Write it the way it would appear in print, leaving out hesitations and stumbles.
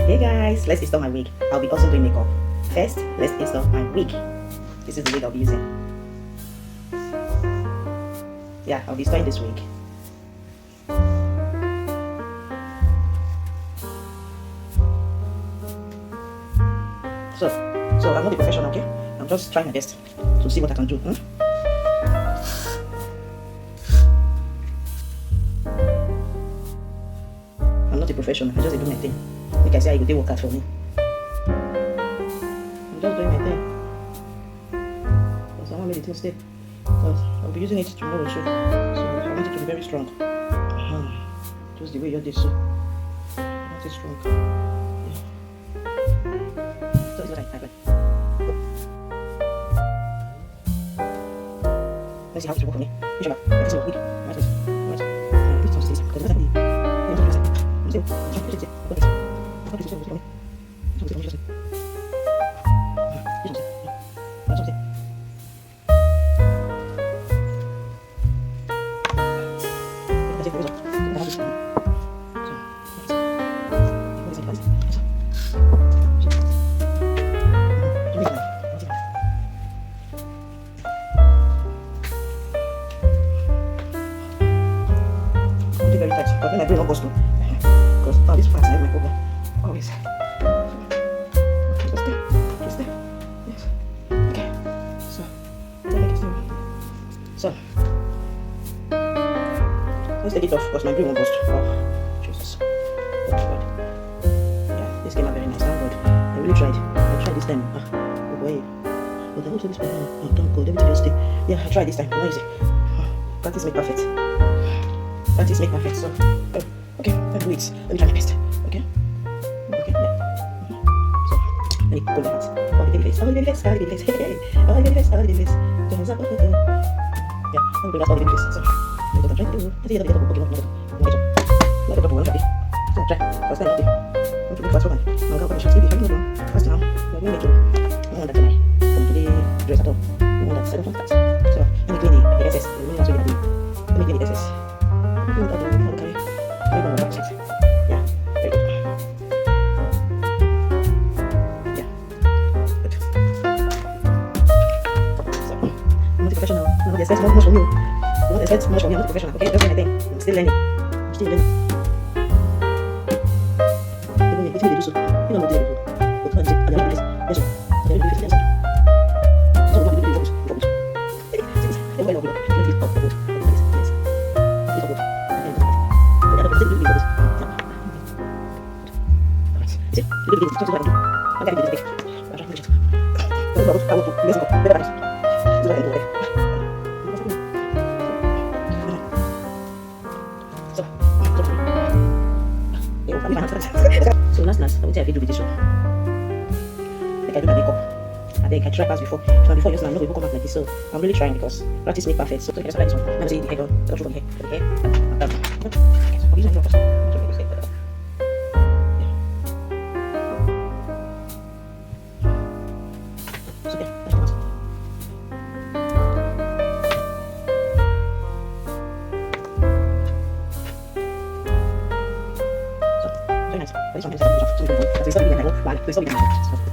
Hey guys, let's install my wig. I'll be also doing makeup. First, let's install my wig. This is the wig I'll be using. Yeah, I'll be installing this wig. So I'm not a professional, okay? I'm just trying my best to see what I can do. I'm not a professional, I just do my thing. Like I say, it will work out for me. I'm just doing my thing. Because I want me to stay. Because I'll be using it tomorrow too. So I want it to be very strong. Just the way you're this, so I want it strong. Yeah. So it's what I like. Let's see how this will work for me. This will work. Very tight, but when I bring up goes to because all this part is my problem. Always. Just there. Yes. Okay. So let's take it off because my brim won't burst. Oh, Jesus. Oh God. Yeah, this came out very nice. Thank God. I really tried. I tried this time. Oh boy. But I also this time. Oh, don't go. Let me just stay. Yeah, I tried this time. Not easy. Practice make perfect. Practice make perfect. So, okay, let's do it. Let me try my best. Okay, yeah. So, let me pull the hands. Oh, the baby face. Oh, the baby face. Oh, the baby face. Hey, oh, the baby face. Oh, the baby face. Yeah, I'm going to bring out all the baby face. So, I'm trying to do. I think the other okay, no, let it go. So, try. First time, okay. I'm too big fast for man. I'll go for the shots. Baby, how do you know? First now, I'm going to make it. I want that tonight. Come to the dress at all. I want that. I don't want that. So, let me clean the excess. Let me clean the excess. Yeah, very good. Yeah, good. So, I'm not a professional. I'm not expect much from you. I'm not expect much from you. I'm not a professional. Okay, just do my thing. I'm still learning. Even if they do so, you don't know what they do. But what is it? I don't know this. Yes, sir. I don't know this. So, what do you do? Focus. Everybody knows. So last, I will tell you I do with this one. Like I do my makeup. I think I tried past before. So before just now, I'm not going to come out like this. So I'm really trying because practice make perfect. So I just like this one. I'm going to see the hair done. So I'll show from here. Okay. Okay, so I'll use my first. Very nice. Very nice.